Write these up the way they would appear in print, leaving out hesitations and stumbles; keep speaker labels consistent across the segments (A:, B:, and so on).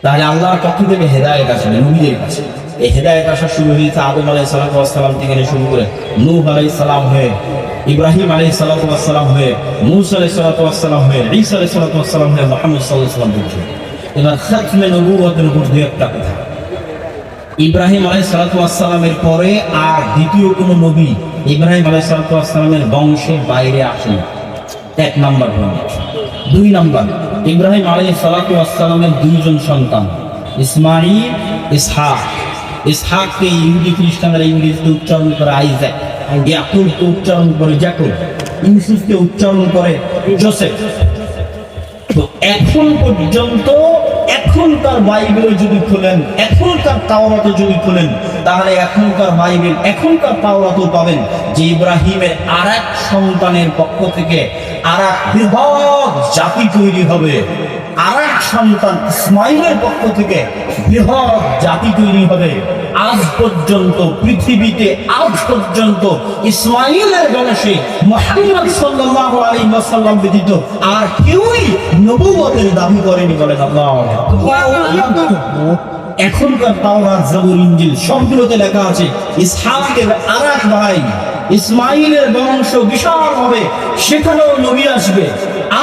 A: তাহলে আল্লাহর পক্ষ থেকে হেদায়েত আসবে নবীদের কাছে। এই হেদায়েত আসা শুরু হয়েছে আদম আলাইহিস সালাম থেকে শুরু করে নূহ আলাইহিস সালাম হয়ে, ইব্রাহিম আলাইহিস সালাম হয়ে, মূসা আলাইহিস সালাম হয়ে, ঈসা আলাইহিস সালাম হয়ে, মুহাম্মদ সাল্লাল্লাহু আলাইহি ওয়াসাল্লাম পর্যন্ত। এবার খাতমে নবুওয়াতের উপর দুই একটা কথা। ইব্রাহিম আলাইহিস সালামের পরে আর দ্বিতীয় কোন নবী ইব্রাহিম আলাইহিস সালামের বংশের বাইরে আসেন। এক নাম্বার পয়েন্ট। দুই নাম্বার, ইব্রাহিম আলাইহিস সালামের দুইজন সন্তান ইসমাঈল, ইসহাক। ইসহাককে ইহুদি খ্রিস্টানরা ইংরেজিতে উচ্চারণ করে আইজাক, ইয়াকুবকে উচ্চারণ করে জাকুব, ইউসুফকে উচ্চারণ করে জোসেফ। তো এখন পর্যন্ত এখনকার বাইবেল যদি খুলেন, এখনকার তাওরাতে যদি খুলেন, তাহলে এখনকার বাইবেল, এখনকার তাওরাতেও পাবেন যে ইব্রাহিমের আর এক সন্তানের পক্ষ থেকে আর এক বৃহৎ জাতি তৈরি হবে। আর এক সন্তান ইসমাঈলের পক্ষ থেকে বৃহৎ জাতি তৈরি হবে। আজ পর্যন্ত পৃথিবীতে, আজ পর্যন্ত ইসমাঈলের বংশে মুহাম্মদ সাল্লাল্লাহু আলাইহি ওয়াসাল্লাম ব্যতীত আর কেউই নবুয়তের দাবি করেনি। বলেন আল্লাহু আকবার। এখনকার তাওরাত, জাবুর, ইনজিল সবগুলোতে লেখা আছে ইসহাকের আর এক ভাই ইসমাঈলের বংশ বিশাল হবে, সেখানেও নবী আসবে।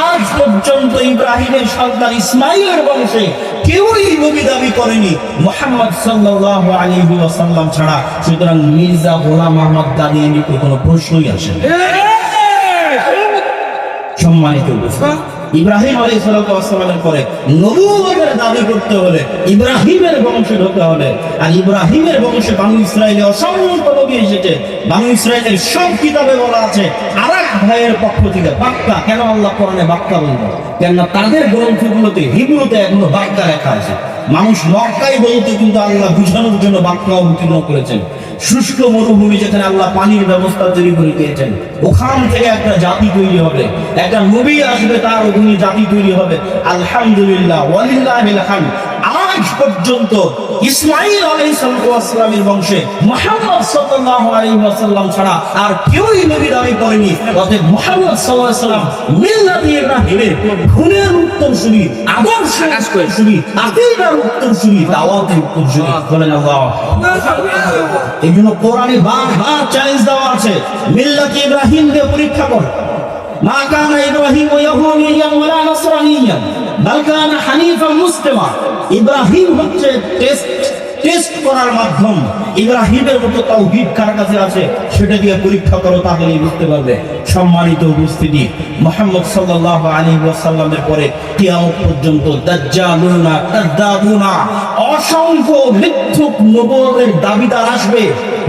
A: আজ পর্যন্ত ইব্রাহিমের সন্তান ইসমাঈলের বংশে কেউই নবী দাবি করেনি মুহাম্মদ সাল্লাল্লাহু আলাইহি ওয়াসাল্লাম ছাড়া। সুতরাং মির্জা গোলাম আহমদ কাদিয়ানীর কোনো প্রশ্নই আসে না। সম্মানিত ইব্রাহিম আলাইহিস সালামের পরে নবুয়তের দাবি করতে হলে ইব্রাহিমের বংশে হতে হলে, আর ইব্রাহিমের বংশে বানু ইসরাইলে অসংখ্য নবী এসেছে। বানু ইসরাইলের সব কিতাবে বলা আছে আর এক ভাইয়ের পক্ষ থেকে বাক্কা। কেন আল্লাহ কোরআনে বাক্কা বলল? কেননা তাদের গ্রন্থগুলোতে হিব্রুতে এখনো বাক্কা লেখা আছে। মানুষ মক্কায় বলতে কিন্তু আল্লাহ বুঝানোর জন্য বাক্কা অবতীর্ণ করেছেন। শুষ্ক মরুভূমি যেখানে আল্লাহ পানির ব্যবস্থা তৈরি করে দিয়েছেন, ওখান থেকে একটা জাতি তৈরি হবে, একটা নবী আসবে, তার অধীনে জাতি তৈরি হবে। আলহামদুলিল্লাহ, ওয়ালিল্লাহিল হামদ। আজ পর্যন্ত ইসমাঈল আলাইহিস সালামের বংশে মুহাম্মদ সাল্লাল্লাহু আলাইহি ওয়াসাল্লাম ছাড়া আর কেউই নবী দাবি করেনি। অতএব মুহাম্মদ সাল্লাল্লাহু আলাইহি ওয়াসাল্লাম মিল্লাত ইব্রাহিমের গুণের উত্তরসূরি, আদর্শের উত্তরসূরি, আকীদার উত্তরসূরি, দাওয়াতের উত্তরসূরি। বলেন আল্লাহ। এই জন্য কোরআনে বারবার চ্যালেঞ্জ দেওয়া আছে, মিল্লাত ইব্রাহিমকে পরীক্ষা করো। মা কানা ইব্রাহিম ইয়াহুদিয়ান ওয়ালা নাসরানিয়ান বাল কানা হানিফান মুসলিমা। ইব্রাহিম হচ্ছে টেস্ট করার মাধ্যম। ইব্রাহিমের মতো তাওহীদ কার কাছে আছে সেটা দিয়ে পরীক্ষা করো, তাহলেই বুঝতে পারবে। সম্মানিত উপস্থিতি, মুহাম্মদ সাল্লাল্লাহু আলাইহি ওয়াসাল্লামের পরে কিয়ামত পর্যন্ত দাজ্জালুনা, কাযযাবুনা, অসংখ্য মিথ্যুক নবুয়তের দাবিদার আসবে।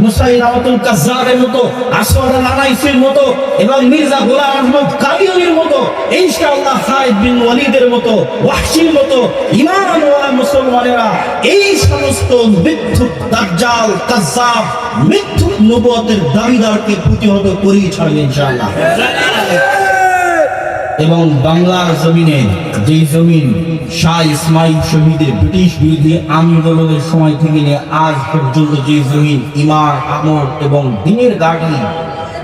A: মুসাইলামাতুল কাযযাবের মতো, আসওয়াদ আল-আনাইসির মতো, এবং মির্জা গোলাম আহমদ কাদিয়ানীর মতো, ইনশাআল্লাহ খালিদ বিন ওয়ালিদের মতো, ওয়াহশির মতো ঈমানওয়ালা মুসলমানেরা এই সমস্ত মিথ্যুক দাজ্জাল, কাযযাব, মিথ্যুক নবুয়তের দাবিদারকে প্রতিহত করেই ছাড়বে ইনশাআল্লাহ। এবং বাংলার জমিনে যে জমিন শাহ ইসমাইল শহীদের ব্রিটিশ বিরোধী আন্দোলনের সময় থেকে নিয়ে আজ পর্যন্ত যে জমিন ইমান, আমল এবং দ্বীনের গাড়ি,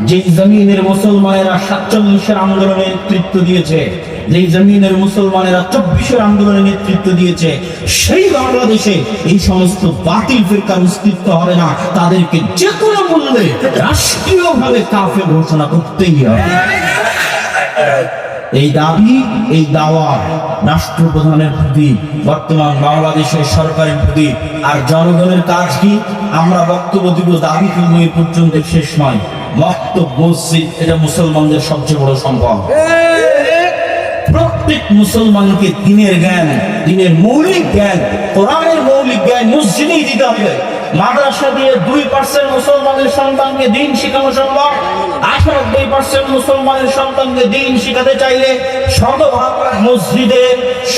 A: যে জমিনের মুসলমানেরা 47-এর আন্দোলনে নেতৃত্ব দিয়েছে, যে জমিনের মুসলমানেরা 24-এর আন্দোলনে নেতৃত্ব দিয়েছে, সেই বাংলাদেশে এই সমস্ত বাতিল ফিরকার অস্তিত্ব হবে না। তাদেরকে যে কোনো মূল্যে রাষ্ট্রীয়ভাবে কাফের ঘোষণা করতেই হবে। এই দাবি, এই দাওয়া রাষ্ট্রপ্রধানের প্রতি, বর্তমান বাংলাদেশের সরকারের প্রতি। আর জনগণের কাজ কি? আমরা বক্তব্য দিব, দাবি করব, এই পর্যন্ত শেষ নয়। বক্তব্য, মসজিদ এটা মুসলমানদের সবচেয়ে বড় সম্পদ। প্রত্যেক মুসলমানকে দিনের জ্ঞান, দিনের মৌলিক জ্ঞান, কোরআনের মৌলিক জ্ঞান মসজিদেই দিতে হবে। মাদ্রাসা দিয়ে 2% মুসলমানের সন্তানকে দিন শেখানো সম্ভব। 98% মুসলমানের সন্তানকে দিন শেখাতে চাইলে শতভাগ মসজিদে,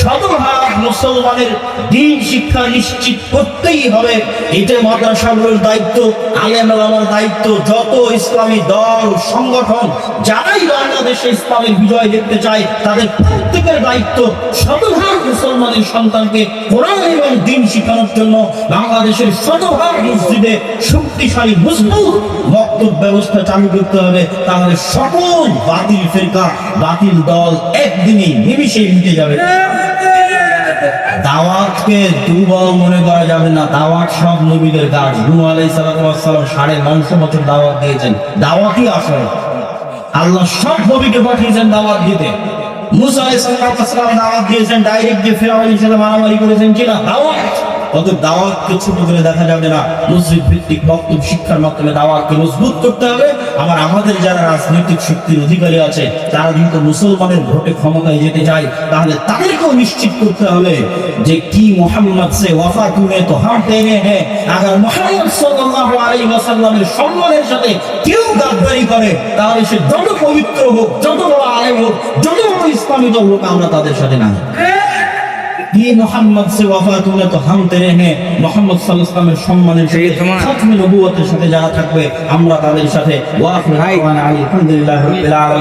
A: শতভাগ মুসলমানের দিন শিক্ষা নিশ্চিত করতেই হবে। এটা মাদ্রাসাগুলোর দায়িত্ব, আলেম ওলামার দায়িত্ব। যত ইসলামী দল, সংগঠন যারাই বাংলাদেশে ইসলামের বিজয় দেখতে চায়, তাদের প্রত্যেকের দায়িত্ব শতভাগ মুসলমানের সন্তানকে কোরআন এবং দিন শেখানোর জন্য বাংলাদেশের শতভাগ মসজিদে শক্তিশালী মজবুত বক্তব্য ব্যবস্থা চালু করতে হবে। তাহলে সকল বাতিল ফিরকা, বাতিল দল একদিনে নিমিষে মিটে যাবে। দাওয়াতকে দুর্বল মনে করা যাবে না। দাওয়াত সব নবীদের কাজ। নূহ আলাইহিস সালাম 950 বছর দাওয়াত দিয়েছেন। দাওয়াতই আসল। আল্লাহ সব নবীকে পাঠিয়েছেন দাওয়াত দিতে। মুসা আলাইহিস সালাম দাওয়াত দিয়েছেন, ডাইরেক্ট যে ফিরআউনের সাথে মারামারি করেছেন কিনা দাওয়াত। অতএব দাওয়াতকে ছোট করে দেখা যাবে না। মসজিদ ভিত্তিক বক্তব্য শিক্ষার মাধ্যমে দাওয়াতকে মজবুত করতে হবে। আবার আমাদের যারা রাজনৈতিক শক্তির অধিকারী আছে, তারা কিন্তু মুসলমানের ভোটে ক্ষমতায় যেতে চায়, তাহলে তাদেরকেও নিশ্চিত করতে হবে যে কি মোহাম্মদ সে ওয়াফা তুমে তো হাম দেনে হ্যাঁ, আগার মুহাম্মদ সাল্লাল্লাহু আলাইহি ওয়াসাল্লামের সম্মানের সাথে কেউ গাদ্দারি করে, তাহলে সে যত পবিত্র হোক, যত বড় আলেম হোক, যত বড় ইসলামী দল হোক, আমরা তাদের সাথে না। ये मोहम्मद से वफा तुमने तो हम तेरे हैं। मोहम्मद सल्लल्लाहु अलैहि वसल्लम সম্মানের সাথে খাতমে নবুয়তের সাথে যারা থাকবে, আমরা তাদের সাথে ওয়া আখিরু দাওয়ানা আলহামদুলিল্লাহি রাব্বিল আলামিন।